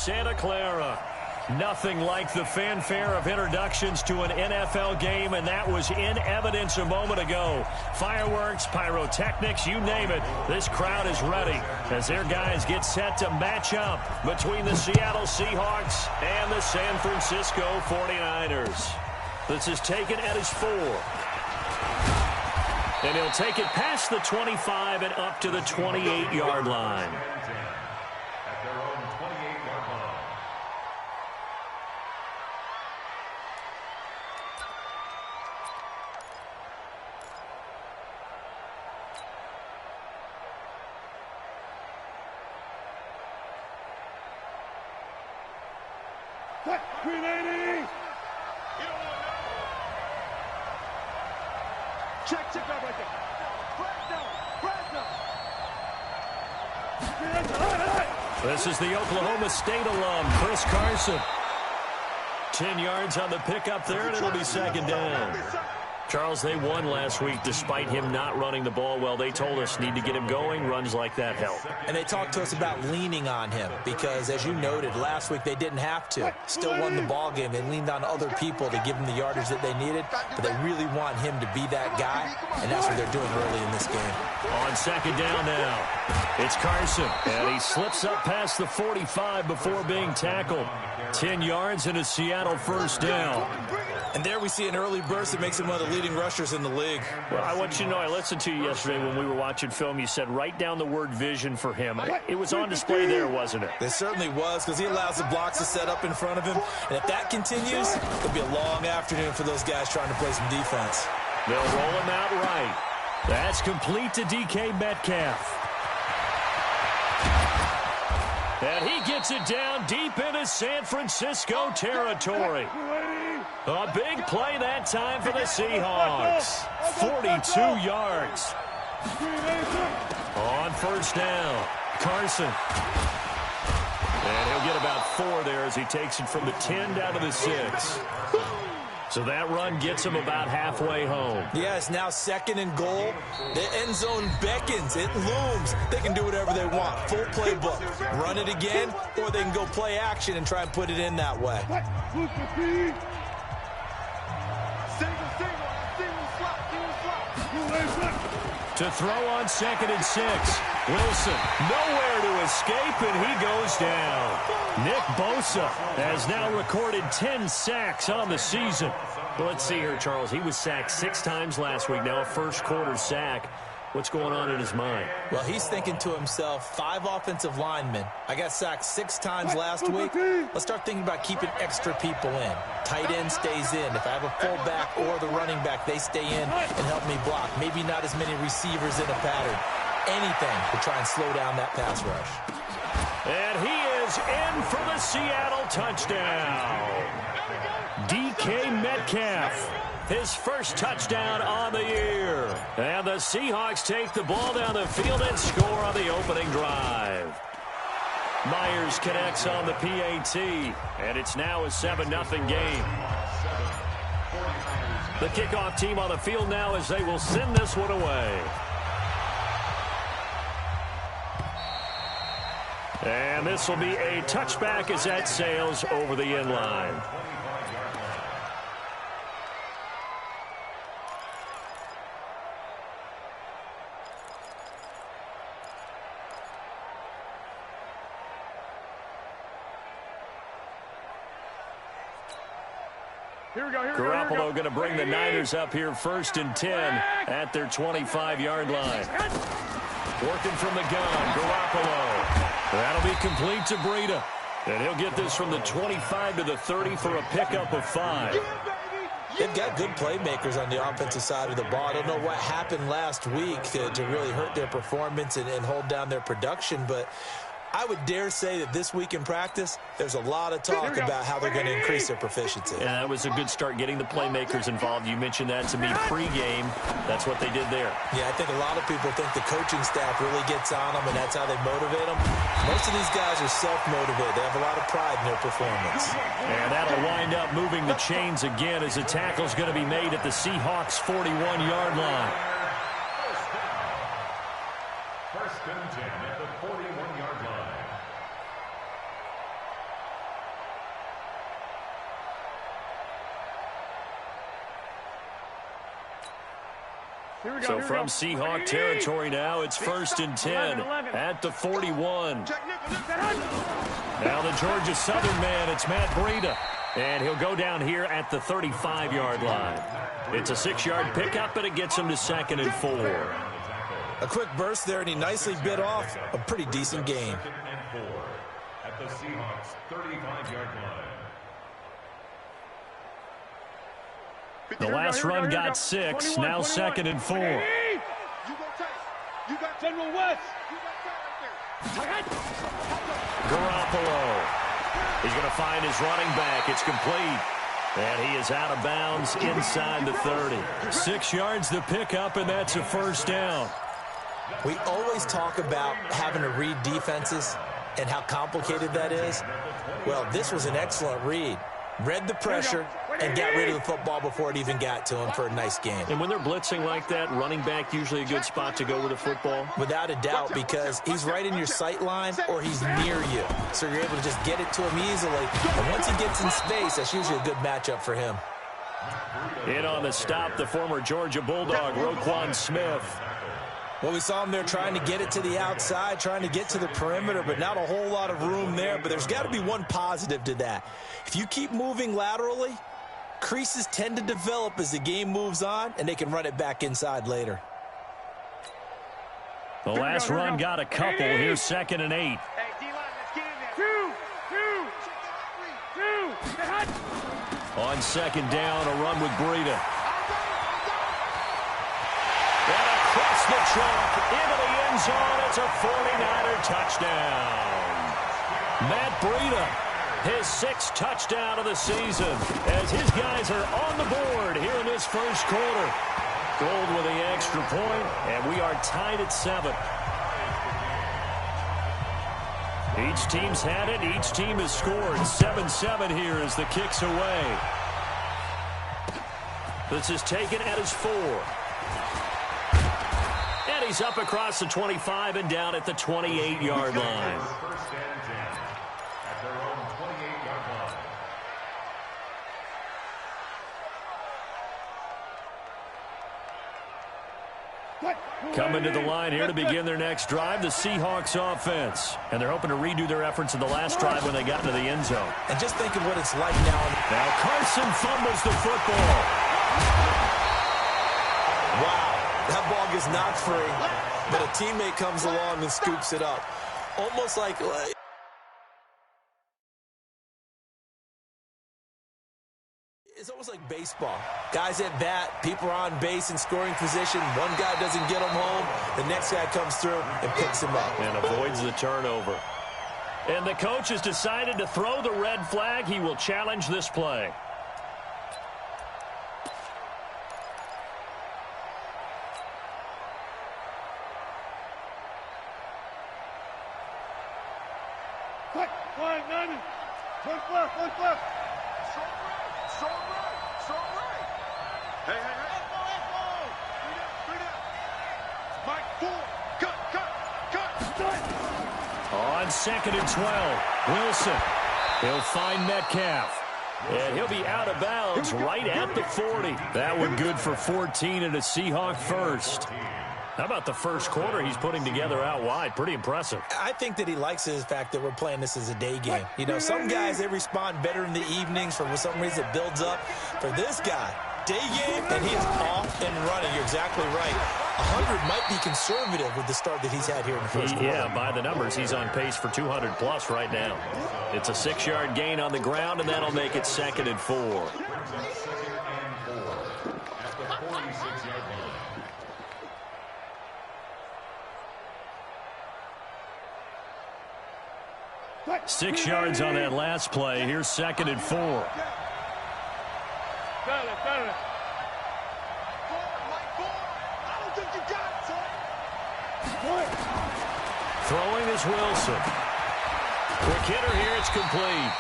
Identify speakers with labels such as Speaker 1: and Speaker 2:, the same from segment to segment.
Speaker 1: Santa Clara. Nothing like the fanfare of introductions to an NFL game, and that was in evidence a moment ago. Fireworks, pyrotechnics, you name it. This crowd is ready as their guys get set to match up between the Seattle Seahawks and the San Francisco 49ers. This is taken at his 4. And he'll take it past the 25 and up to the 28-yard line.
Speaker 2: Check out right there.
Speaker 1: This is the Oklahoma State alum, Chris Carson. 10 yards on the pickup there, and it'll be second down. Charles, they won last week despite him not running the ball well. They told us need to get him going. Runs like that help.
Speaker 3: And they talked to us about leaning on him because, as you noted, last week they didn't have to. Still won the ball game. They leaned on other people to give them the yardage that they needed, but they really want him to be that guy, and that's what they're doing early in this game.
Speaker 1: On second down now, it's Carson, and he slips up past the 45 before being tackled. 10 yards and a Seattle first down.
Speaker 3: And there we see an early burst that makes him one of the leading rushers in the league.
Speaker 1: Well, I want you to know, I listened to you yesterday when we were watching film. You said write down the word vision for him. It was on display there, wasn't it?
Speaker 3: It certainly was, because he allows the blocks to set up in front of him. And if that continues, it'll be a long afternoon for those guys trying to play some defense.
Speaker 1: They'll roll him out right. That's complete to DK Metcalf. And he gets it down deep into San Francisco territory. A big play that time for the Seahawks. 42 yards. On first down, Carson. And he'll get about 4 there as he takes it from the 10 down to the 6. So that run gets him about halfway home.
Speaker 3: Yeah, it's now second and goal. The end zone beckons. It looms. They can do whatever they want. Full playbook. Run it again, or they can go play action and try and put it in that way.
Speaker 1: To throw on second and 6. Wilson nowhere to escape, and he goes down. Nick Bosa has now recorded 10 sacks on the season. Well, let's see here, Charles. He was sacked 6 times last week. Now a first-quarter sack. What's going on in his mind?
Speaker 3: Well, he's thinking to himself, 5 offensive linemen. I got sacked 6 times last week. Let's start thinking about keeping extra people in. Tight end stays in. If I have a fullback or the running back, they stay in and help me block. Maybe not as many receivers in a pattern. Anything to try and slow down that pass rush.
Speaker 1: And he is in for the Seattle touchdown. DK Metcalf. His first touchdown on the year. And the Seahawks take the ball down the field and score on the opening drive. Myers connects on the PAT, and it's now a 7-0 game. The kickoff team on the field now as they will send this one away. And this will be a touchback as that sails over the end line. Garoppolo going to bring the Niners up here first and 10 at their 25-yard line. Working from the gun, Garoppolo. That'll be complete to Breida. And he'll get this from the 25 to the 30 for a pickup of 5.
Speaker 3: They've got good playmakers on the offensive side of the ball. I don't know what happened last week to really hurt their performance and hold down their production, but I would dare say that this week in practice, there's a lot of talk about how they're going to increase their proficiency.
Speaker 1: Yeah, that was a good start getting the playmakers involved. You mentioned that to me pregame. That's what they did there.
Speaker 3: Yeah, I think a lot of people think the coaching staff really gets on them, and that's how they motivate them. Most of these guys are self-motivated. They have a lot of pride in their performance.
Speaker 1: And that'll wind up moving the chains again as the tackle's going to be made at the Seahawks' 41-yard line.
Speaker 4: First and 10 at the 41-yard line.
Speaker 1: So from Seahawk territory now, it's 1st and 10 at the 41. Now the Georgia Southern man, it's Matt Breida. And he'll go down here at the 35-yard line. It's a 6-yard pickup, and it gets him to 2nd and 4.
Speaker 3: A quick burst there, and he nicely bit off a pretty decent gain.
Speaker 4: At the Seahawks 35-yard line.
Speaker 1: The last run got 6, now 2nd and 4.
Speaker 2: You got General West.
Speaker 1: Garoppolo. He's going to find his running back. It's complete. And he is out of bounds inside the 30. 6 yards to pick up, and that's a 1st down.
Speaker 3: We always talk about having to read defenses and how complicated that is. Well, this was an excellent read. Read the pressure and got rid of the football before it even got to him for a nice game.
Speaker 1: And when they're blitzing like that, running back usually a good spot to go with the football?
Speaker 3: Without a doubt, because he's right in your sight line or he's near you. So you're able to just get it to him easily. And once he gets in space, that's usually a good matchup for him.
Speaker 1: In on the stop, the former Georgia Bulldog, Roquan Smith.
Speaker 3: Well, we saw him there trying to get it to the outside, trying to get to the perimeter, but not a whole lot of room there. But there's got to be one positive to that. If you keep moving laterally, creases tend to develop as the game moves on, and they can run it back inside later.
Speaker 1: The last run got a couple. Here's 2nd and 8.
Speaker 2: Hey, D-line, let's get in there. Two.
Speaker 1: On 2nd down, a run with Breida. And across the chalk, into the end zone, it's a 49er touchdown. Matt Breida, his 6th touchdown of the season, as his guys are on the board here in this first quarter. Gold with the extra point, and we are tied at 7. Each team's had it. Each team has scored. 7-7 here as the kick's away. This is taken at his 4. And he's up across the 25 and down at the 28-yard line. Coming to the line here to begin their next drive, the Seahawks offense. And they're hoping to redo their efforts in the last drive when they got into the end zone.
Speaker 3: And just think of what it's like now.
Speaker 1: Now Carson fumbles the football.
Speaker 3: Wow, that ball gets knocked free, but a teammate comes along and scoops it up. Almost like... It's almost like baseball. Guys at bat, people are on base in scoring position. One guy doesn't get him home. The next guy comes through and picks him up.
Speaker 1: And avoids the turnover. And the coach has decided to throw the red flag. He will challenge this play.
Speaker 2: One left. So right. Hey. Three down. Mike, 4. Cut.
Speaker 1: On 2nd and 12, Wilson. He'll find Metcalf. And he'll be out of bounds right at the 40. That one good for 14 and a Seahawk first. How about the first quarter he's putting together out wide? Pretty impressive.
Speaker 3: I think that he likes the fact that we're playing this as a day game. You know, some guys, they respond better in the evenings. For some reason, it builds up. For this guy, day game, and he is off and running. You're exactly right. 100 might be conservative with the start that he's had here in the first quarter.
Speaker 1: Yeah, by the numbers, he's on pace for 200-plus right now. It's a 6-yard gain on the ground, and that'll make it 2nd and 4. Six yards on that last play. Here's 2nd and 4. Throwing is Wilson. Quick hitter here. It's complete.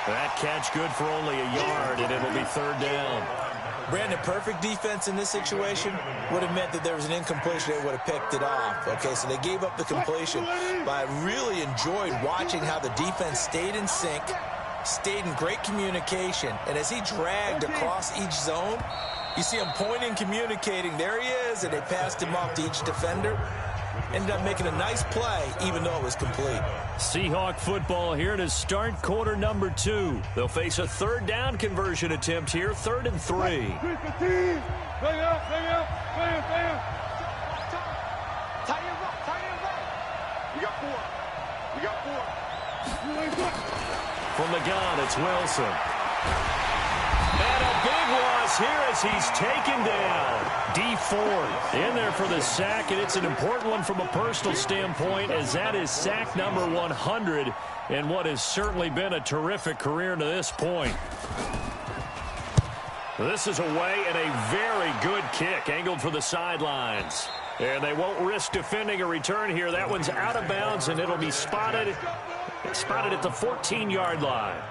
Speaker 1: That catch good for only a yard, and it'll be 3rd down.
Speaker 3: Brandon, perfect defense in this situation would have meant that there was an incompletion. They would have picked it off. Okay, so they gave up the completion. But I really enjoyed watching how the defense stayed in sync, stayed in great communication. And as he dragged across each zone, you see him pointing, communicating. There he is. was, and they passed him off to each defender. Ended up making a nice play, even though it was complete.
Speaker 1: Seahawk football here to start quarter number 2. They'll face a third down conversion attempt here, 3rd and 3.
Speaker 2: Bang out, bang out, bang out.
Speaker 5: Tight end right. We got 4.
Speaker 1: From the gun, it's Wilson. And a big loss here as he's taken down. D Ford in there for the sack, and it's an important one from a personal standpoint, as that is sack number 100 in what has certainly been a terrific career to this point. This is away, and a very good kick angled for the sidelines. And they won't risk defending a return here. That one's out of bounds, and it'll be spotted at the 14-yard line.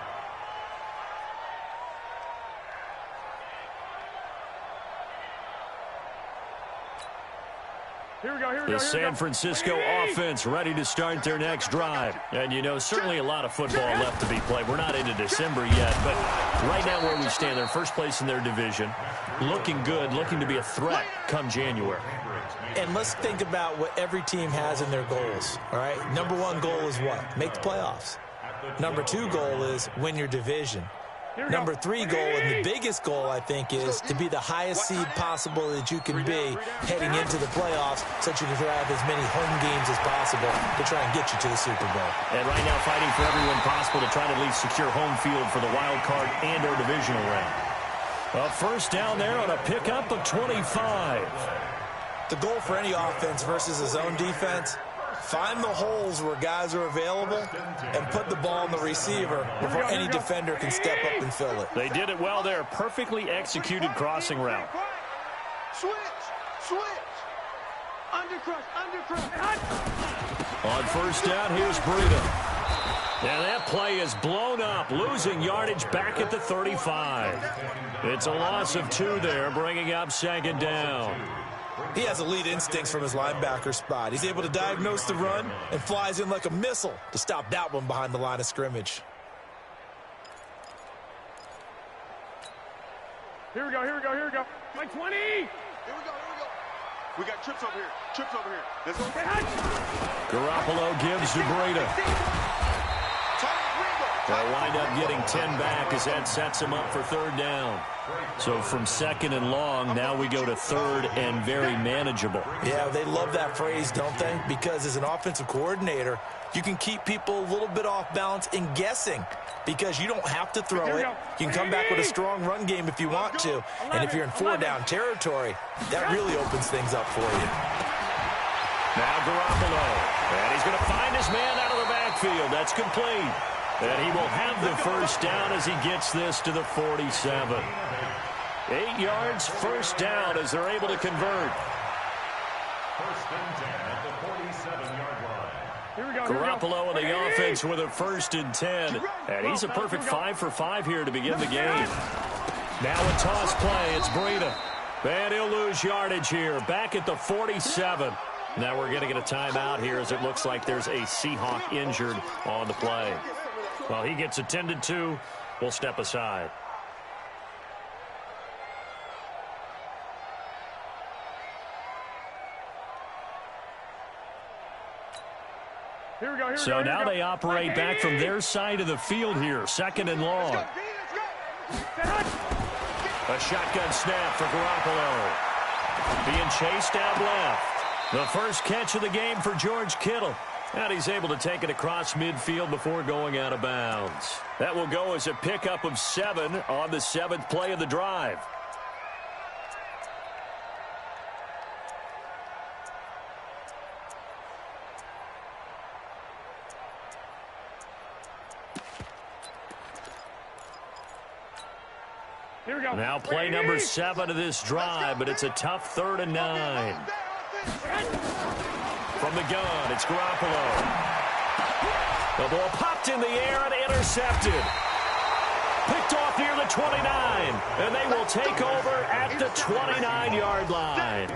Speaker 2: Here we go.
Speaker 1: The San Francisco offense ready to start their next drive. And, you know, certainly a lot of football left to be played. We're not into December yet, but right now where we stand, they're first place in their division. Looking good, looking to be a threat come January.
Speaker 3: And let's think about what every team has in their goals, all right? Number 1 goal is what? Make the playoffs. Number 2 goal is win your division. Number 3 goal, and the biggest goal, I think, is to be the highest seed possible that you can be heading into the playoffs, so that you can have as many home games as possible to try and get you to the Super Bowl.
Speaker 1: And right now fighting for everyone possible to try to at least secure home field for the wild card and or divisional round. A first down there on a pickup of 25.
Speaker 3: The goal for any offense versus a zone defense, find the holes where guys are available and put the ball in the receiver before any defender can step up and fill it.
Speaker 1: They did it well there. Perfectly executed crossing route.
Speaker 5: Switch. Undercrush.
Speaker 1: On first down, here's Breida. And that play is blown up, losing yardage back at the 35. It's a loss of 2 there, bringing up 2nd down.
Speaker 3: He has elite instincts from his linebacker spot. He's able to diagnose the run and flies in like a missile to stop that one behind the line of scrimmage.
Speaker 2: Here we go. Like 20.
Speaker 5: Here we go. We got trips over here. Let's go.
Speaker 1: Garoppolo gives to Breida. They'll wind up getting 10 back as that sets him up for 3rd down. So from 2nd and long, now we go to 3rd and very manageable.
Speaker 3: Yeah, they love that phrase, don't they? Because as an offensive coordinator, you can keep people a little bit off balance in guessing because you don't have to throw it. You can come back with a strong run game if you want to. And if you're in 4-down territory, that really opens things up for you.
Speaker 1: Now Garoppolo. And he's going to find his man out of the backfield. That's complete. And he will have the first down as he gets this to the 47. 8 yards, first down as they're able to convert.
Speaker 4: First and 10 at the 47-yard line.
Speaker 2: Here we go.
Speaker 1: Garoppolo in the offense with a 1st and 10. And he's a perfect 5 for 5 here to begin the game. Now a toss play. It's Breida. And he'll lose yardage here. Back at the 47. Now we're going to get a timeout here as it looks like there's a Seahawk injured on the play. Well, he gets attended to. We'll step aside. So now they operate back from their side of the field here. 2nd and long. A shotgun snap for Garoppolo. Being chased out left. The first catch of the game for George Kittle. And he's able to take it across midfield before going out of bounds. That will go as a pickup of 7 on the 7th play of the drive.
Speaker 2: Here we go.
Speaker 1: Now play number 7 of this drive, but it's a tough 3rd and 9. From the gun, it's Garoppolo. The ball popped in the air and intercepted. Picked off near the 29, and they will take over at the 29-yard line.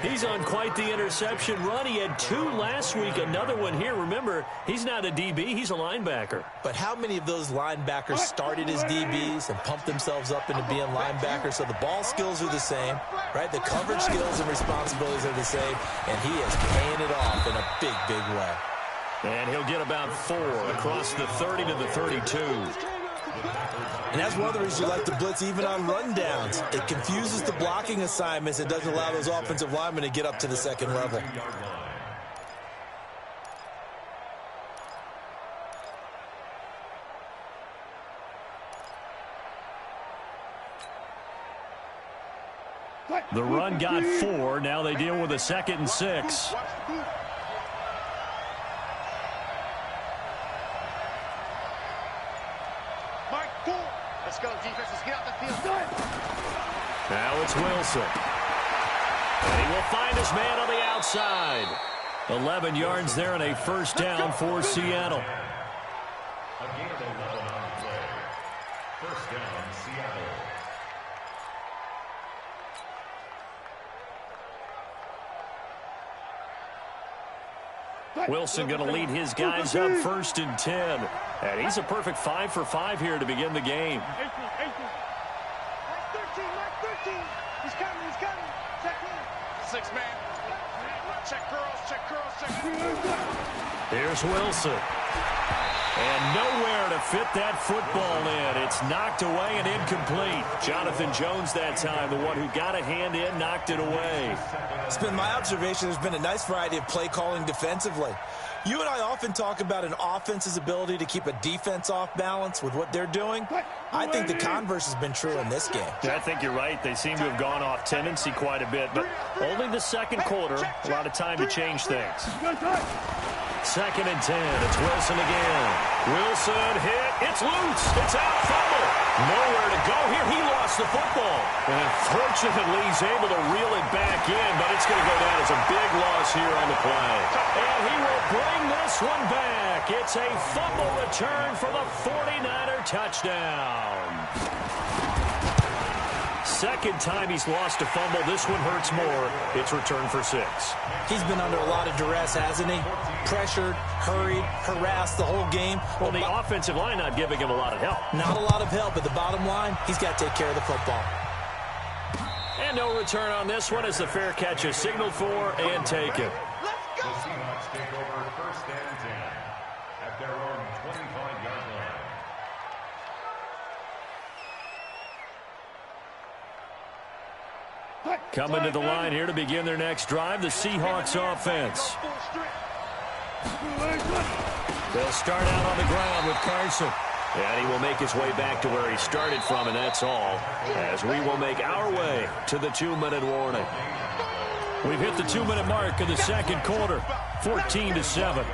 Speaker 1: He's on quite the interception run. He had 2 last week, another one here. Remember, he's not a DB, he's a linebacker.
Speaker 3: But how many of those linebackers started as DBs and pumped themselves up into being linebackers? So the ball skills are the same, right? The coverage skills and responsibilities are the same, and he is paying it off in a big, big way.
Speaker 1: And he'll get about 4 across the 30 to the 32.
Speaker 3: And that's one of the reasons you like to blitz even on rundowns. It confuses the blocking assignments. It doesn't allow those offensive linemen to get up to the second level.
Speaker 1: The run got 4. Now they deal with a 2nd and 6.
Speaker 5: Let's go, defense. Let's get out the field.
Speaker 1: Now it's Wilson. And he will find his man on the outside. 11 yards there and a first down for Seattle.
Speaker 4: A gain of 11 on the play. First down, Seattle.
Speaker 1: Wilson going to lead his guys up 1st and 10. And he's a perfect 5 for 5 here to begin the game.
Speaker 2: 18. Mark 13. He's coming. Check in.
Speaker 5: 6 man. Check girls.
Speaker 1: Here's Wilson. And nowhere to fit that football in. It's knocked away and incomplete. Jonathan Jones that time, the one who got a hand in, knocked it away.
Speaker 3: It's been my observation there's been a nice variety of play calling defensively. You and I often talk about an offense's ability to keep a defense off balance with what they're doing. I think the converse has been true in this game.
Speaker 1: Yeah, I think you're right. They seem to have gone off tendency quite a bit, but only the second quarter. A lot of time to change things. 2nd and 10. It's Wilson again. Wilson hit. It's loose. It's out. Fumble. Nowhere to go here. He lost the football. And fortunately, he's able to reel it back in, but it's going to go down as a big loss here on the play. And he will bring this one back. It's a fumble return for the 49er touchdown. 2nd time he's lost a fumble. This one hurts more. It's returned for 6.
Speaker 3: He's been under a lot of duress, hasn't he? Pressured, hurried, harassed the whole game.
Speaker 1: Well, the offensive line not giving him a lot of help.
Speaker 3: Not a lot of help, but the bottom line, he's got to take care of the football.
Speaker 1: And no return on this one as the fair catch is signaled for and taken.
Speaker 4: The Seahawks take over 1st and 10 at their own 25-yard line.
Speaker 1: Coming to the line here to begin their next drive, the Seahawks offense. They'll start out on the ground with Carson. And he will make his way back to where he started from, and that's all, as we will make our way to the 2-minute warning. We've hit the 2-minute mark in the second quarter, 14-7.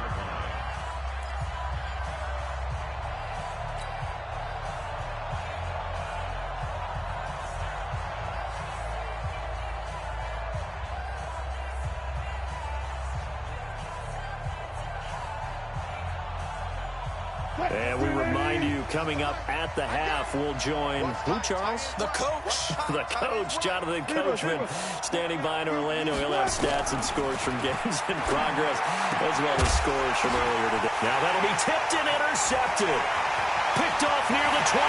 Speaker 1: And we remind you, coming up at the half, we'll join, who, Charles?
Speaker 3: The coach.
Speaker 1: The coach, Jonathan Coachman, standing by in Orlando. He'll have stats and scores from games in progress, as well as scores from earlier today. Now that'll be tipped and intercepted. Picked off near the 26,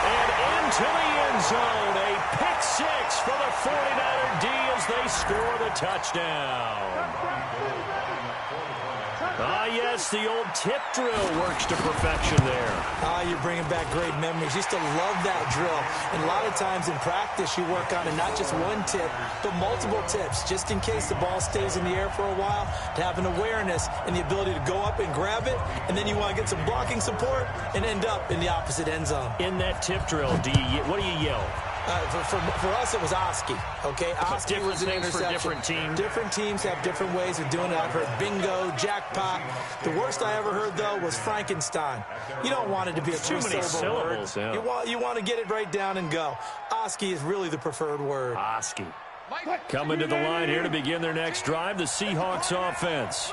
Speaker 1: and into the end zone. A pick 6 for the 49er D as they score the touchdown. Yes, the old tip drill works to perfection there.
Speaker 3: You're bringing back great memories. Used to love that drill. And a lot of times in practice, you work on it, not just one tip, but multiple tips, just in case the ball stays in the air for a while, to have an awareness and the ability to go up and grab it, and then you want to get some blocking support and end up in the opposite end zone.
Speaker 1: In that tip drill, what do you yell?
Speaker 3: For us, it was Oski, okay? Oski was an
Speaker 1: names
Speaker 3: interception.
Speaker 1: for different teams.
Speaker 3: Different teams have different ways of doing it. I've heard bingo, jackpot. The worst I ever heard, though, was Frankenstein. You don't want it to be a three-syllable word.
Speaker 1: Yeah.
Speaker 3: You want to get it right down and go. Oski is really the preferred word.
Speaker 1: Oski. Coming to the line here to begin their next drive, the Seahawks offense.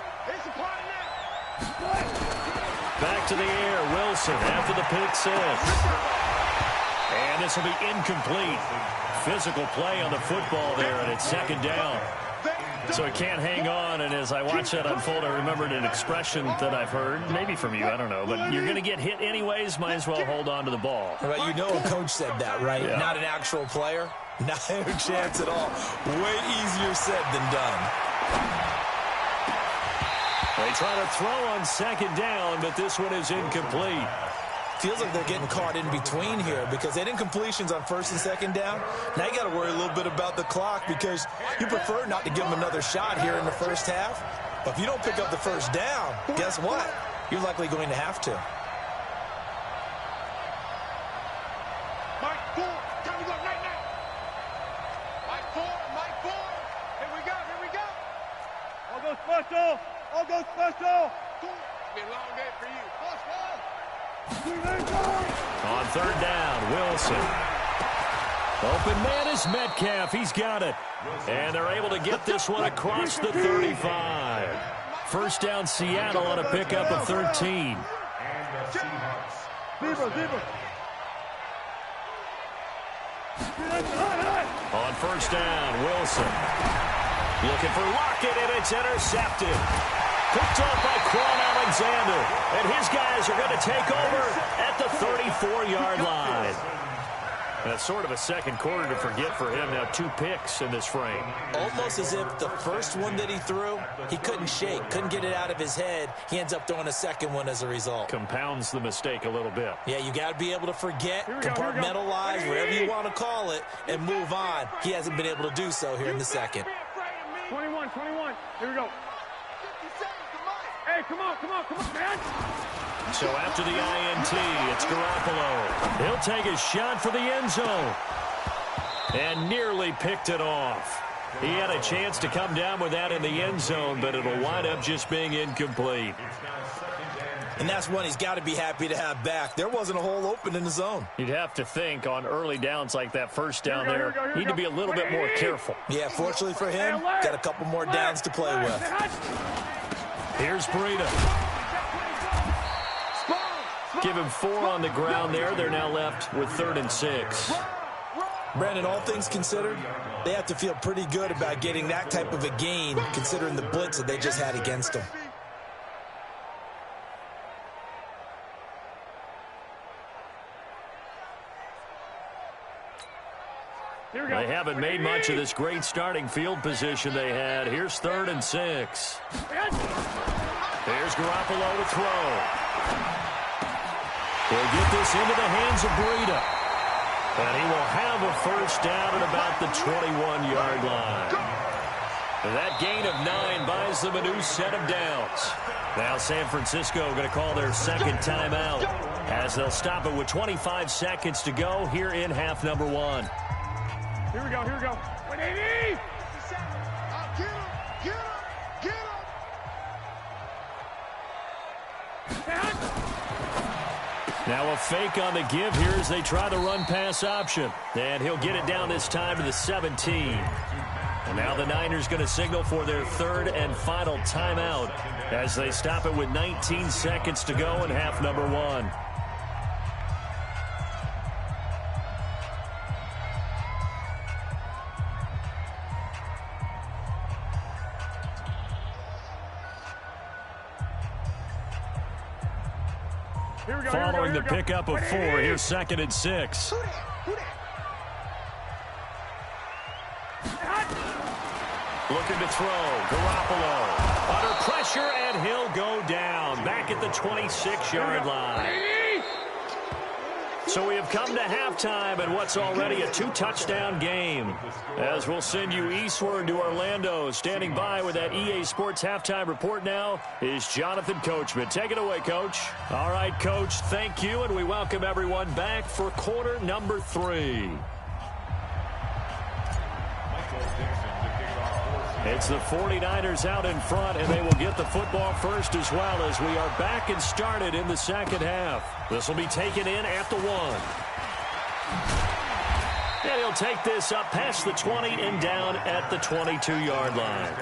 Speaker 1: Back to the air, Wilson after the pick 6. And this will be incomplete. Physical play on the football there, and it's 2nd down. So he can't hang on, and as I watch that unfold, I remembered an expression that I've heard, maybe from you, I don't know, but you're going to get hit anyways, might as well hold on to the ball.
Speaker 3: Right, you know a coach said that, right?
Speaker 1: Yeah.
Speaker 3: Not an actual player. Not a chance at all. Way easier said than done.
Speaker 1: They try to throw on second down, but this one is incomplete.
Speaker 3: Feels like they're getting caught in between here because they didn't completions on first and second down. Now you got to worry a little bit about the clock because you prefer not to give them another shot here in the first half. But if you don't pick up the first down, guess what? You're likely going to have to.
Speaker 5: Mike 4, time to go right now. Mike 4, Mike 4. Here we go, here we go.
Speaker 2: I'll go special. I'll go special.
Speaker 5: It's been a long day for you.
Speaker 1: On third down, Wilson. Open man is Metcalf. He's got it. And they're able to get this one across the 35. First down, Seattle on a pickup of 13. On first down, Wilson. Looking for Lockett, and it's intercepted. Picked off by Quan Alexander. And his guys are going to take over at the 34-yard line. That's sort of a second quarter to forget for him. Now 2 picks in this frame.
Speaker 3: Almost as if the first one that he threw, he couldn't shake, couldn't get it out of his head. He ends up throwing a second one as a result.
Speaker 1: Compounds the mistake a little bit.
Speaker 3: Yeah, you got to be able to forget, compartmentalize, whatever you want to call it, and move on. He hasn't been able to do so here in the second.
Speaker 2: 21. Here we go. Hey, come on, man.
Speaker 1: So after the INT, it's Garoppolo. He'll take a shot for the end zone. And nearly picked it off. He had a chance to come down with that in the end zone, but it'll wind up just being incomplete.
Speaker 3: And that's one he's got to be happy to have back. There wasn't a hole open in the zone.
Speaker 1: You'd have to think on early downs like that first down there, need to be a little bit more careful.
Speaker 3: Yeah, fortunately for him, got a couple more downs to play with.
Speaker 1: Here's Breida. Give him 4 on the ground there. They're now left with 3rd and 6.
Speaker 3: Brandon, all things considered, they have to feel pretty good about getting that type of a gain, considering the blitz that they just had against them.
Speaker 1: They haven't made much of this great starting field position they had. Here's 3rd and 6. Here's Garoppolo to throw. He'll get this into the hands of Breida. And he will have a first down at about the 21-yard line. And that gain of 9 buys them a new set of downs. Now San Francisco going to call their second timeout as they'll stop it with 25 seconds to go here in half number 1.
Speaker 2: Here we go. 180.
Speaker 1: Now a fake on the give here as they try the run-pass option. And he'll get it down this time to the 17. And now the Niners going to signal for their 3rd and final timeout as they stop it with 19 seconds to go in half number 1. Following the pickup of 4, here's 2nd and 6. Looking to throw. Garoppolo under pressure, and he'll go down. Back at the 26-yard line. So we have come to halftime in what's already a 2-touchdown game. As we'll send you eastward to Orlando. Standing by with that EA Sports halftime report now is Jonathan Coachman. Take it away, Coach. All right, Coach, thank you, and we welcome everyone back for quarter number 3. It's the 49ers out in front, and they will get the football first as well as we are back and started in the second half. This will be taken in at the 1. And he'll take this up past the 20 and down at the 22-yard line.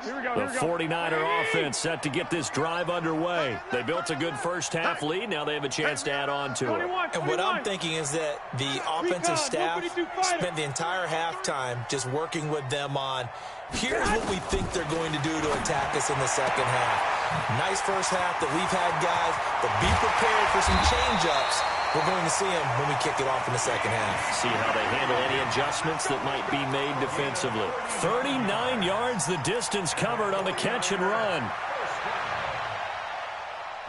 Speaker 1: The 49er offense set to get this drive underway. They built a good first half lead. Now they have a chance to add on to it.
Speaker 3: And what I'm thinking is that the offensive staff spent the entire halftime just working with them on, here's what we think they're going to do to attack us in the second half. Nice first half that we've had, guys, but be prepared for some change-ups. We're going to see them when we kick it off in the second half.
Speaker 1: See how they handle any adjustments that might be made defensively. 39 yards the distance covered on the catch and run.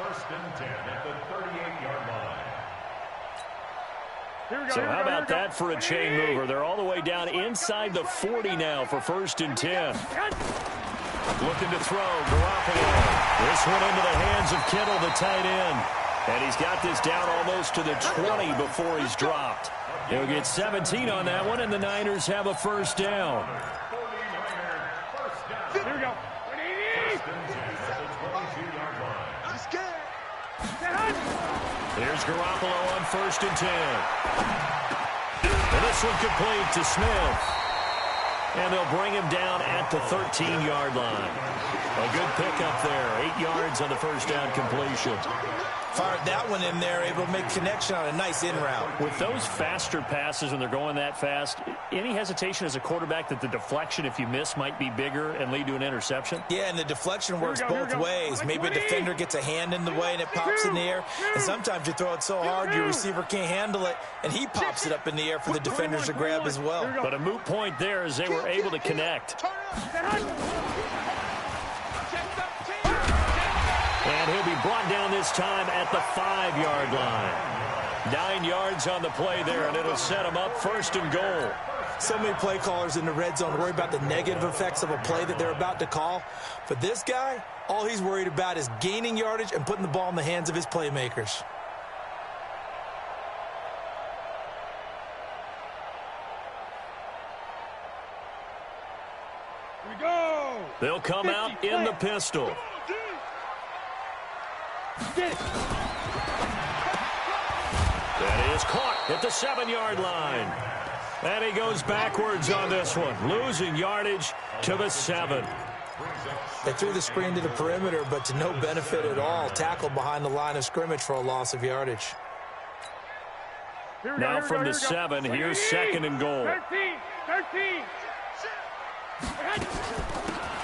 Speaker 4: First and 10 at the 38-yard line.
Speaker 1: So how about that for a chain mover? They're all the way down inside the 40 now for first and 10. Looking to throw, Garoppolo. This one into the hands of Kittle, the tight end. And he's got this down almost to the 20 before he's dropped. He'll get 17 on that one, and the Niners have a first down.
Speaker 2: Here we go.
Speaker 1: Here's Garoppolo on first and 10. And this one complete to Smith. And they'll bring him down at the 13-yard line. A good pickup there. 8 yards on the first down completion.
Speaker 3: Fired that one in there, able to make connection on a nice in route.
Speaker 1: With those faster passes when they're going that fast, any hesitation as a quarterback that the deflection, if you miss, might be bigger and lead to an interception?
Speaker 3: Yeah, and the deflection works both ways. Maybe a defender gets a hand in the way and it pops in the air. And sometimes you throw it so hard your receiver can't handle it, and he pops it up in the air for the defenders to grab as well.
Speaker 1: But a moot point there as they were able to connect. And he'll be brought down this time at the 5-yard line. 9 yards on the play there, and it'll set him up first and goal.
Speaker 3: So many play callers in the red zone worry about the negative effects of a play that they're about to call. But this guy, all he's worried about is gaining yardage and putting the ball in the hands of his playmakers.
Speaker 2: Here we go.
Speaker 1: They'll come out in the pistol.
Speaker 2: Get it.
Speaker 1: That is caught at the 7-yard line. And he goes backwards on this one, losing yardage to the 7.
Speaker 3: They threw the screen to the perimeter, but to no benefit at all. Tackled behind the line of scrimmage for a loss of yardage.
Speaker 1: Now from the 7, here's second and goal.
Speaker 2: 13.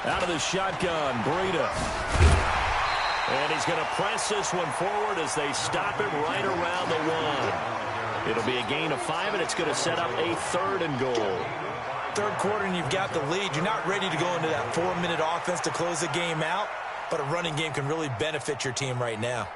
Speaker 1: Out of the shotgun, Breida. And he's going to press this one forward as they stop it right around the 1. It'll be a gain of 5, and it's going to set up a 3rd and goal.
Speaker 3: Third quarter, and you've got the lead. You're not ready to go into that 4-minute offense to close the game out, but a running game can really benefit your team right now.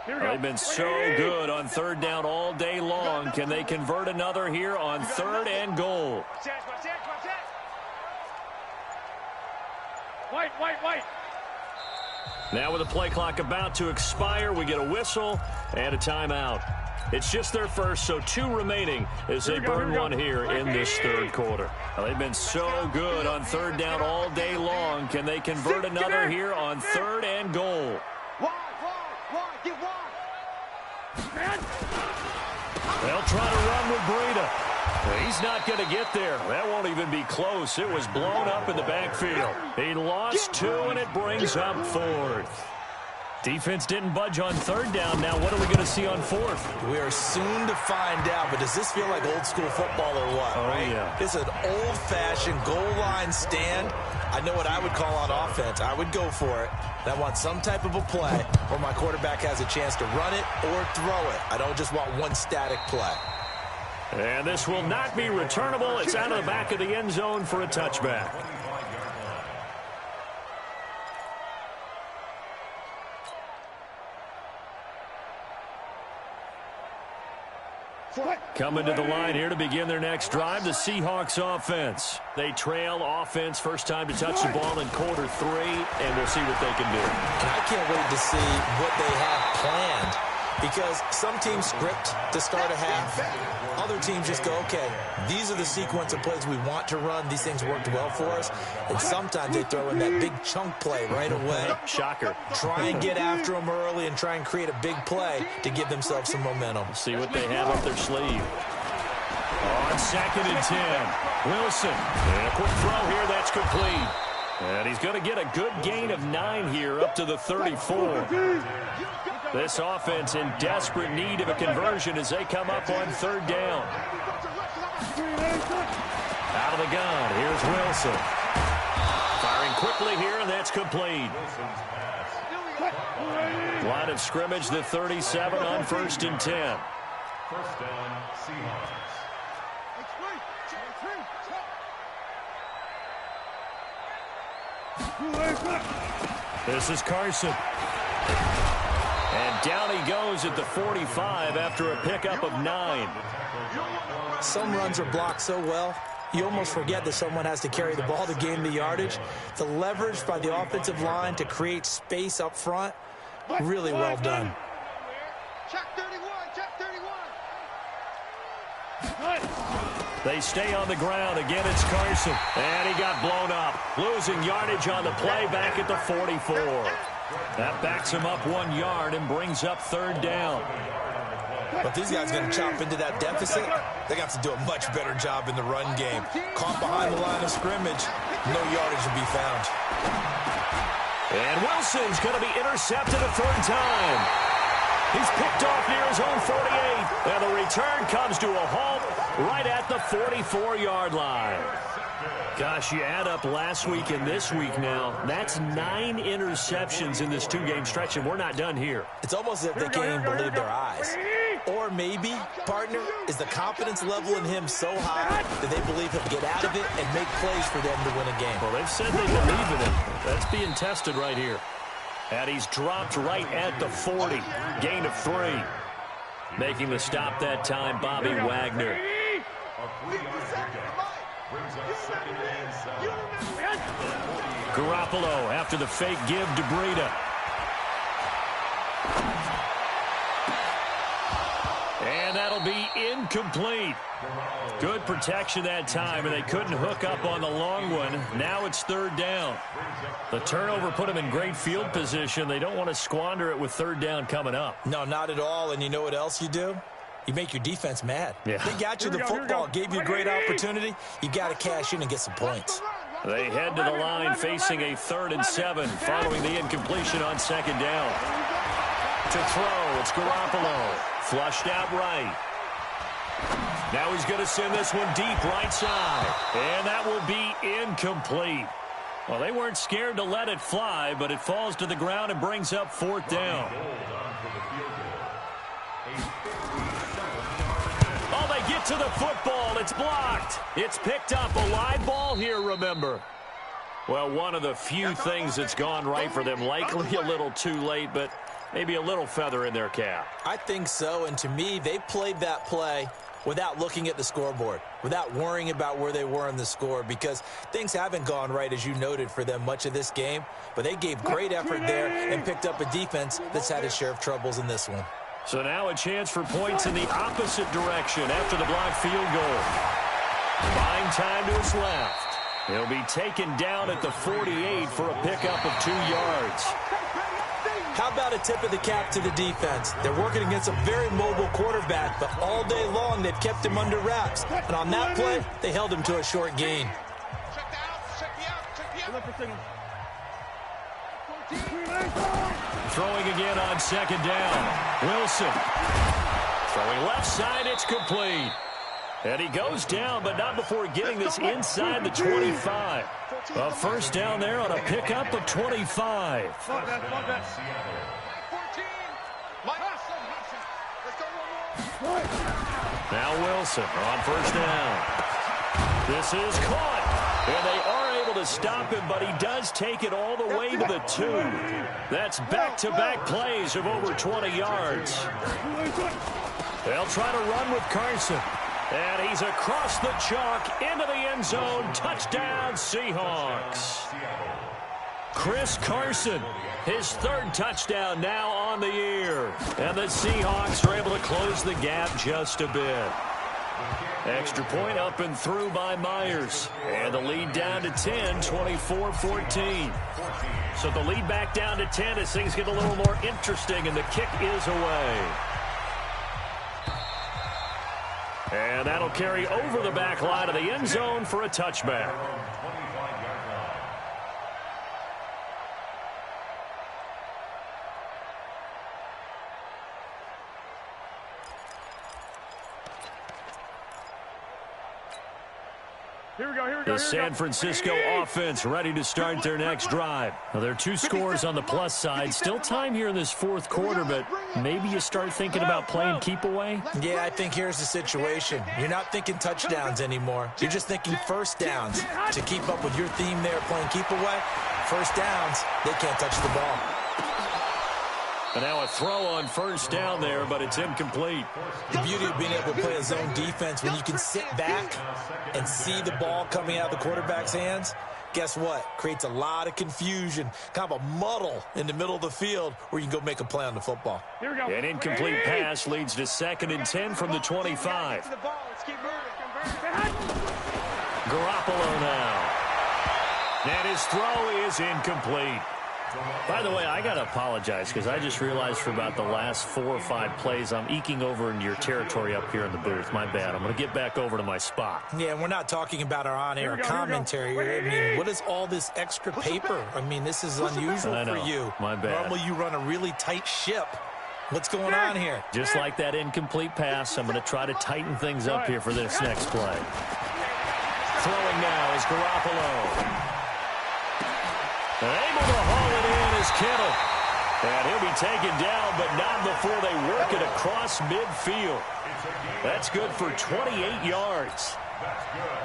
Speaker 1: They've been so good on third down all day long. Can they convert another here on 3rd and goal?
Speaker 2: White.
Speaker 1: Now with the play clock about to expire, we get a whistle and a timeout. It's just their first, so 2 remaining as they burn one here in this 3rd quarter. Now, they've been so good on third down all day long. Can they convert another here on 3rd and goal?
Speaker 2: Get wide.
Speaker 1: They'll try to run with Breida. He's not going to get there. That won't even be close. It was blown up in the backfield. He lost 2, and it brings up 4th. Defense didn't budge on 3rd down. Now what are we going to see on 4th?
Speaker 3: We are soon to find out, but does this feel like old school football or what?
Speaker 1: Oh,
Speaker 3: right?
Speaker 1: Yeah.
Speaker 3: It's an old-fashioned goal line stand. I know what I would call on offense. I would go for it. I want some type of a play where my quarterback has a chance to run it or throw it. I don't just want one static play.
Speaker 1: And this will not be returnable. It's out of the back of the end zone for a touchback. Coming to the line here to begin their next drive, the Seahawks offense. They trail offense, first time to touch the ball in quarter 3, and we'll see what they can do.
Speaker 3: And I can't wait to see what they have planned Because some teams script to start a half. Other teams just go, okay, these are the sequence of plays we want to run. These things worked well for us. And sometimes they throw in that big chunk play right away.
Speaker 1: Shocker.
Speaker 3: Try and get after them early and try and create a big play to give themselves some momentum.
Speaker 1: See what they have up their sleeve. On 2nd and 10. Wilson. And a quick throw here. That's complete. And he's going to get a good gain of 9 here up to the 34. This offense in desperate need of a conversion as they come up on 3rd down. Out of the gun. Here's Wilson. Firing quickly here, and that's complete. Line of scrimmage, the 37 on 1st and 10.
Speaker 4: First down, Seahawks.
Speaker 1: This is Carson. And down he goes at the 45 after a pickup of 9.
Speaker 3: Some runs are blocked so well, you almost forget that someone has to carry the ball to gain the yardage. The leverage by the offensive line to create space up front, really well done.
Speaker 5: Check 31, check 31.
Speaker 1: They stay on the ground. Again, it's Carson. And he got blown up. Losing yardage on the play back at the 44. That backs him up 1 yard and brings up 3rd down.
Speaker 3: But these guys are going to chop into that deficit. They got to do a much better job in the run game. Caught behind the line of scrimmage, no yardage to be found.
Speaker 1: And Wilson's going to be intercepted a 3rd time. He's picked off near his own 48. And the return comes to a halt right at the 44-yard line. Gosh, you add up last week and this week now, that's 9 interceptions in this 2-game stretch, and we're not done here.
Speaker 3: It's almost as if they can't even believe their eyes. Or maybe, partner, is the confidence level in him so high that they believe he'll get out of it and make plays for them to win a game.
Speaker 1: Well, they've said they believe in him. That's being tested right here. And he's dropped right at the 40. Gain of 3. Making the stop that time, Bobby Wagner. Garoppolo after the fake give to Breida. And that'll be incomplete. Good protection that time, and they couldn't hook up on the long one. Now it's 3rd down. The turnover put them in great field position. They don't want to squander it with 3rd down coming up.
Speaker 3: No, not at all. And you know what else you do? You make your defense mad.
Speaker 1: Yeah.
Speaker 3: They got you the football, gave you a great opportunity. You got to cash in and get some points.
Speaker 1: They head to the line facing a 3rd and 7 following the incompletion on 2nd down. To throw, it's Garoppolo. Flushed out right. Now he's going to send this one deep right side. And that will be incomplete. Well, they weren't scared to let it fly, but it falls to the ground and brings up 4th down. Oh, they get to the football. It's blocked. It's picked up. A live ball here, remember. Well, one of the few things that's gone right for them. Likely a little too late, but maybe a little feather in their cap.
Speaker 3: I think so, and to me, they played that play without looking at the scoreboard, without worrying about where they were in the score, because things haven't gone right, as you noted, for them much of this game. But they gave great effort there and picked up a defense that's had its share of troubles in this one.
Speaker 1: So now a chance for points in the opposite direction after the blocked field goal. Buying time to his left. He'll be taken down at the 48 for a pickup of 2 yards.
Speaker 3: How about a tip of the cap to the defense? They're working against a very mobile quarterback, but all day long they've kept him under wraps. And on that play, they held him to a short gain.
Speaker 1: Throwing again on 2nd down. Wilson. Throwing left side, it's complete. And he goes down, but not before getting this inside the 25. A 1st down there on a pickup of 25. Now Wilson on 1st down. This is caught. And they are able to stop him, but he does take it all the way to the 2. That's back-to-back plays of over 20 yards. They'll try to run with Carson. And he's across the chalk into the end zone. Touchdown, Seahawks. Chris Carson. His third touchdown now on the year. And the Seahawks are able to close the gap just a bit. Extra point up and through by Myers. And the lead down to 10, 24-14. So the lead back down to 10 as things get a little more interesting, and the kick is away. And that'll carry over the back line of the end zone for a touchback. The San Francisco offense ready to start their next drive. Now, there are two scores on the plus side. Still time here in this fourth quarter, but maybe you start thinking about playing keep away?
Speaker 3: Yeah, I think here's the situation. You're not thinking touchdowns anymore. You're just thinking first downs. To keep up with your theme there, playing keep away, first downs, they can't touch the ball.
Speaker 1: And now a throw on first down there, but it's incomplete.
Speaker 3: The beauty of being able to play a zone defense, when you can sit back and see the ball coming out of the quarterback's hands, guess what? Creates a lot of confusion, kind of a muddle in the middle of the field where you can go make a play on the football.
Speaker 1: An incomplete pass leads to 2nd and 10 from the 25. Garoppolo now. And his throw is incomplete. By the way, I got to apologize because I just realized for about the last 4 or 5 plays I'm eking over into your territory up here in the booth. My bad. I'm going to get back over to my spot.
Speaker 3: Yeah, and we're not talking about our on-air commentary. I mean, what is all this extra paper? I mean, this is unusual for you.
Speaker 1: My bad.
Speaker 3: Normally you run a really tight ship. What's going on here?
Speaker 1: Just like that incomplete pass, I'm going to try to tighten things up here for this next play. Throwing now is Garoppolo. Able to haul it in is Kittle. And he'll be taken down, but not before they work it across midfield. That's good for 28 yards.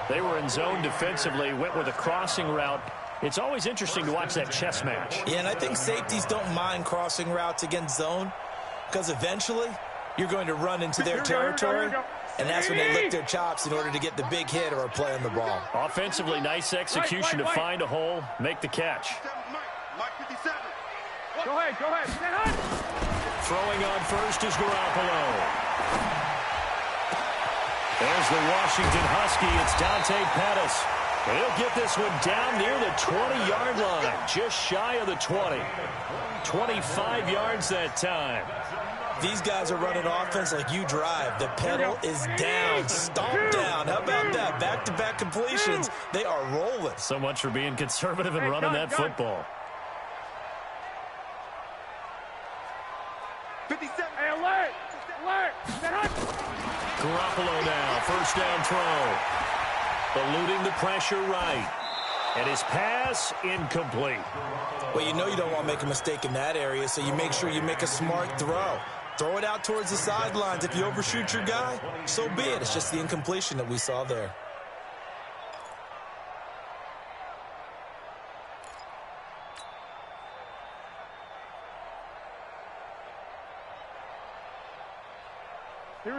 Speaker 1: They were in zone defensively, went with a crossing route. It's always interesting to watch that chess match.
Speaker 3: Yeah, and I think safeties don't mind crossing routes against zone because eventually you're going to run into their territory, and that's when they lick their chops in order to get the big hit or a play on the ball.
Speaker 1: Offensively, nice execution to find a hole, make the catch.
Speaker 2: Go ahead.
Speaker 1: Throwing on first is Garoppolo. There's the Washington Husky. It's Dante Pettis. And he'll get this one down near the 20-yard line, just shy of the 20. 25 yards that time.
Speaker 3: These guys are running offense like you drive. The pedal is down, stomp down. How about that? Back-to-back completions. They are rolling.
Speaker 1: So much for being conservative and running that football.
Speaker 2: 57. Hey, alert!
Speaker 1: Garoppolo now, first down throw. Eluding the pressure right. And his pass incomplete.
Speaker 3: Well, you know you don't want to make a mistake in that area, so you make sure you make a smart throw. Throw it out towards the sidelines. If you overshoot your guy, so be it. It's just the incompletion that we saw there.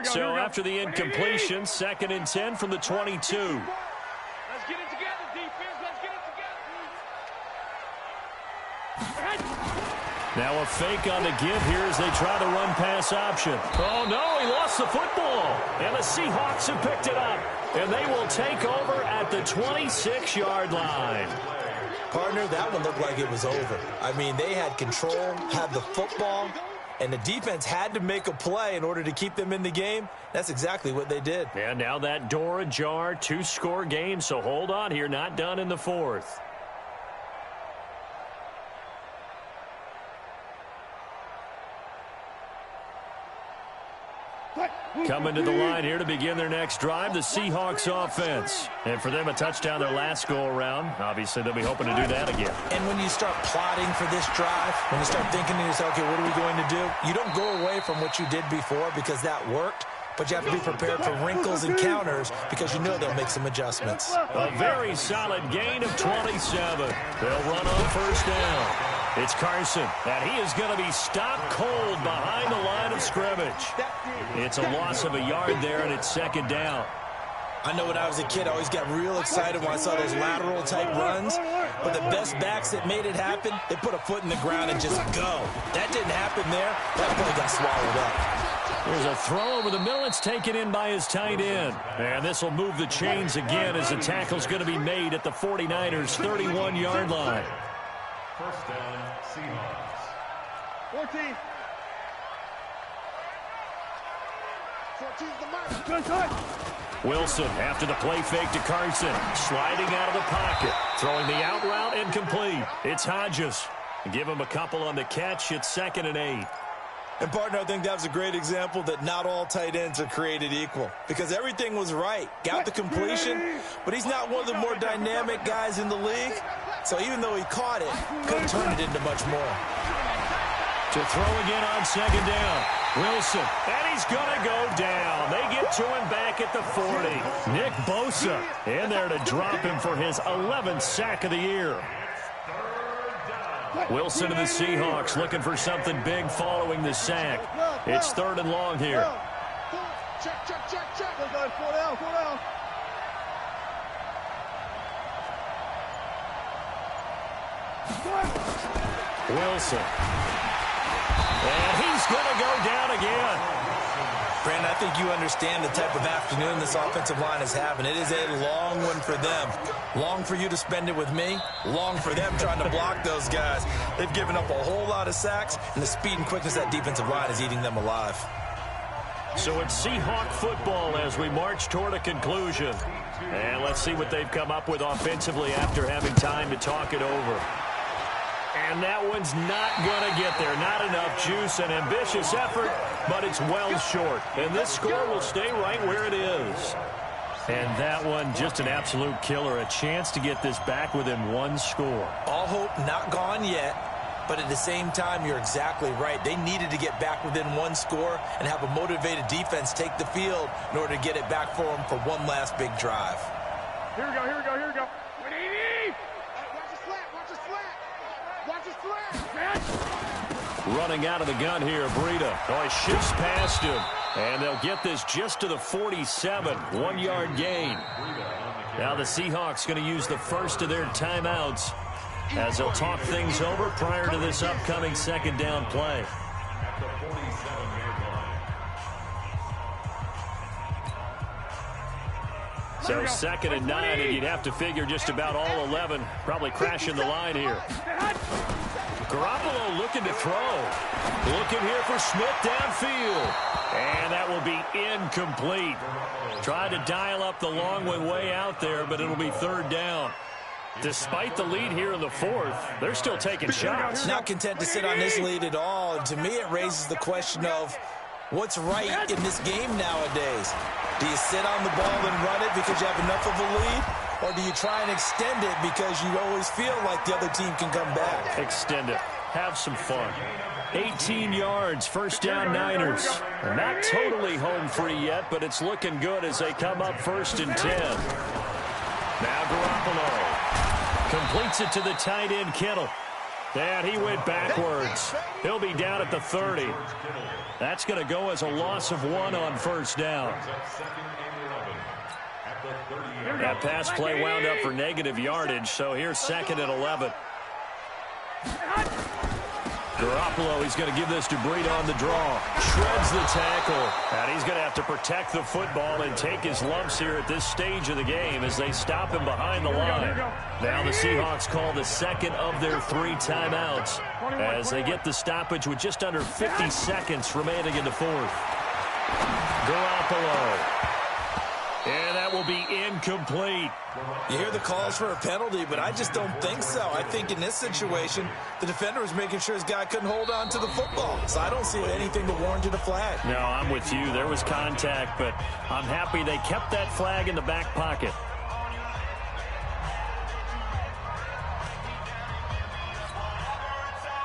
Speaker 1: So after the incompletion, 2nd and 10 from the 22.
Speaker 2: Let's get it together, defense. Let's get it together.
Speaker 1: Now a fake on the give here as they try to run pass option. Oh, no, he lost the football. And the Seahawks have picked it up. And they will take over at the 26-yard line.
Speaker 3: Partner, that one looked like it was over. I mean, they had control, had the football, and the defense had to make a play in order to keep them in the game. That's exactly what they did.
Speaker 1: And now that door ajar, 2-score game, so hold on here, not done in the fourth. Coming to the line here to begin their next drive, the Seahawks offense. And for them, a touchdown their last go-around. Obviously, they'll be hoping to do that again.
Speaker 3: And when you start plotting for this drive, when you start thinking to yourself, okay, what are we going to do? You don't go away from what you did before because that worked, but you have to be prepared for wrinkles and counters because you know they'll make some adjustments.
Speaker 1: A very solid gain of 27. They'll run on first down. It's Carson, and he is going to be stopped cold behind the line of scrimmage. It's a loss of a yard there, and it's 2nd down.
Speaker 3: I know when I was a kid, I always got real excited when I saw those lateral-type runs. But the best backs that made it happen, they put a foot in the ground and just go. That didn't happen there. That play got swallowed up.
Speaker 1: There's a throw over the middle. It's taken in by his tight end. And this will move the chains again as the tackle's going to be made at the 49ers' 31-yard line.
Speaker 4: First down, Seahawks.
Speaker 2: 14. 14's the mark. Good touch.
Speaker 1: Wilson after the play fake to Carson. Sliding out of the pocket. Throwing the out route incomplete. It's Hodges. Give him a couple on the catch. It's 2nd and 8.
Speaker 3: And, partner, I think that was a great example that not all tight ends are created equal. Because everything was right. Got the completion, but he's not one of the more dynamic guys in the league. So even though he caught it, couldn't turn it into much more.
Speaker 1: To throw again on 2nd down. Wilson, and he's going to go down. They get to him back at the 40. Nick Bosa in there to drop him for his 11th sack of the year. Wilson and the Seahawks looking for something big following the sack. It's 3rd and long here.
Speaker 2: Check. Fall down.
Speaker 1: Wilson. And he's going to go down again.
Speaker 3: Brandon, I think you understand the type of afternoon this offensive line is having. It is a long one for them. Long for you to spend it with me. Long for them trying to block those guys. They've given up a whole lot of sacks, and the speed and quickness of that defensive line is eating them alive.
Speaker 1: So it's Seahawk football as we march toward a conclusion. And let's see what they've come up with offensively after having time to talk it over. And that one's not going to get there. Not enough juice, an ambitious effort, but it's well short. And this score will stay right where it is. And that one, just an absolute killer. A chance to get this back within 1 score.
Speaker 3: All hope not gone yet, but at the same time, you're exactly right. They needed to get back within 1 score and have a motivated defense take the field in order to get it back for them for one last big drive.
Speaker 2: Here we go.
Speaker 1: Running out of the gun here, Breida. Oh, he shifts past him. And they'll get this just to the 47. 1-yard gain. Now the Seahawks going to use the first of their timeouts as they'll talk things over prior to this upcoming 2nd down play. So 2nd and 9, and you'd have to figure just about all 11 probably crashing the line here. Garoppolo looking to throw. Looking here for Smith downfield. And that will be incomplete. Tried to dial up the long way out there, but it'll be 3rd down. Despite the lead here in the 4th, they're still taking shots.
Speaker 3: Not content to sit on this lead at all. And to me, it raises the question of what's right in this game nowadays. Do you sit on the ball and run it because you have enough of a lead? Or do you try and extend it because you always feel like the other team can come back?
Speaker 1: Extend it. Have some fun. 18 yards, 1st down Niners. Not totally home free yet, but it's looking good as they come up 1st and 10. Now Garoppolo completes it to the tight end Kittle. And he went backwards. He'll be down at the 30. That's going to go as a loss of 1 on 1st down. That pass play wound up for negative yardage, so here's 2nd and 11. Garoppolo, he's going to give this to Breida on the draw. Shreds the tackle. And he's going to have to protect the football and take his lumps here at this stage of the game as they stop him behind the line. Now the Seahawks call the 2nd of their 3 timeouts as they get the stoppage with just under 50 seconds remaining in the 4th. Garoppolo. And that will be incomplete.
Speaker 3: You hear the calls for a penalty, but I just don't think so. I think in this situation, the defender was making sure his guy couldn't hold on to the football. So I don't see anything that warranted a flag.
Speaker 1: No, I'm with you. There was contact, but I'm happy they kept that flag in the back pocket.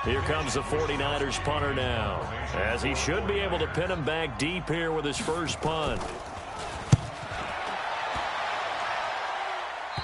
Speaker 1: Here comes the 49ers punter now, as he should be able to pin him back deep here with his first punt.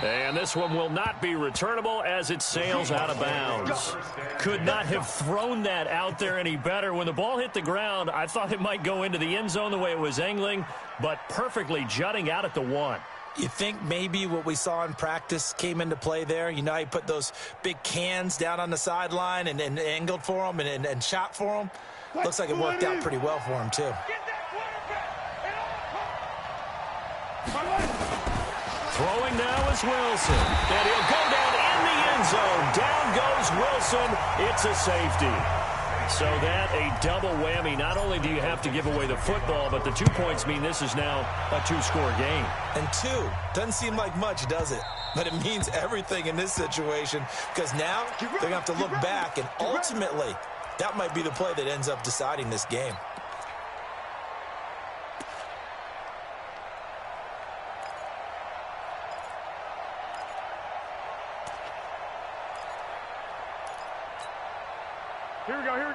Speaker 1: And this one will not be returnable as it sails out of bounds. Could not have thrown that out there any better. When the ball hit the ground, I thought it might go into the end zone the way it was angling, but perfectly jutting out at the 1.
Speaker 3: You think maybe what we saw in practice came into play there? You know how you put those big cans down on the sideline and angled for them and shot for them? Looks like it worked out pretty well for him, too.
Speaker 5: Get that quarterback.
Speaker 1: Throwing now is Wilson. And he'll go down in the end zone. Down goes Wilson. It's a safety. So that a double whammy. Not only do you have to give away the football, but the 2 points mean this is now a 2-score game.
Speaker 3: And 2 doesn't seem like much, does it? But it means everything in this situation, because now they're going to have to look back, and ultimately that might be the play that ends up deciding this game.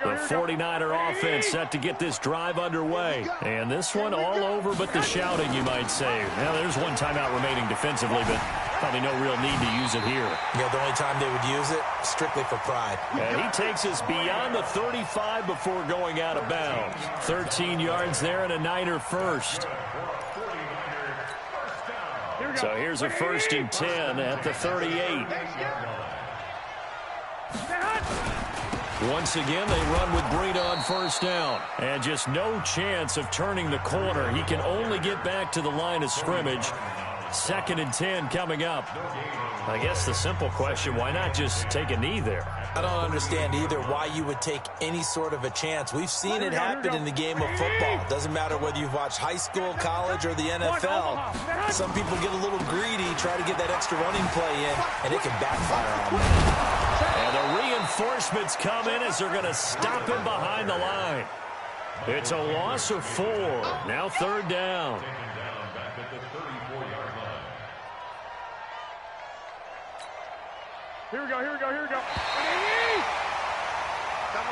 Speaker 1: The 49er offense set to get this drive underway. And this one all over but the shouting, you might say. Now, there's one timeout remaining defensively, but probably no real need to use it here.
Speaker 3: Yeah, the only time they would use it, strictly for pride.
Speaker 1: And he takes us beyond the 35 before going out of bounds. 13 yards there and a Niner first. So here's a 1st and 10 at the 38. Once again, they run with Breida on 1st down. And just no chance of turning the corner. He can only get back to the line of scrimmage. 2nd and 10 coming up. I guess the simple question, why not just take a knee there?
Speaker 3: I don't understand either why you would take any sort of a chance. We've seen it happen in the game of football. Doesn't matter whether you've watched high school, college, or the NFL. Some people get a little greedy, try to get that extra running play in, and it can backfire on them.
Speaker 1: And the reinforcements come in as they're going to stop him behind the line. It's a loss of 4. Now 3rd down.
Speaker 2: Here we go.
Speaker 5: Double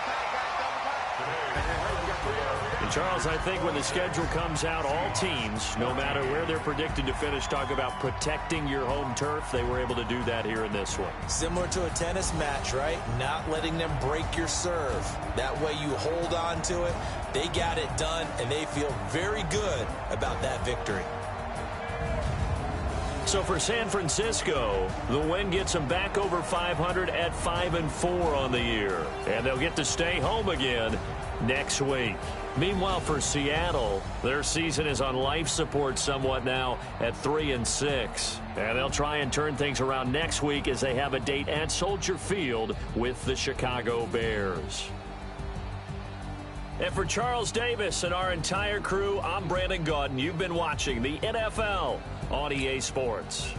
Speaker 5: pass, guys, double pass.
Speaker 1: And Charles, I think when the schedule comes out, all teams, no matter where they're predicted to finish, talk about protecting your home turf. They were able to do that here in this one.
Speaker 3: Similar to a tennis match, right? Not letting them break your serve. That way you hold on to it. They got it done, and they feel very good about that victory.
Speaker 1: So for San Francisco, the win gets them back over 500 at 5-4 on the year. And they'll get to stay home again next week. Meanwhile, for Seattle, their season is on life support somewhat now at 3-6. And they'll try and turn things around next week as they have a date at Soldier Field with the Chicago Bears. And for Charles Davis and our entire crew, I'm Brandon Gaudin. You've been watching the NFL on EA Sports.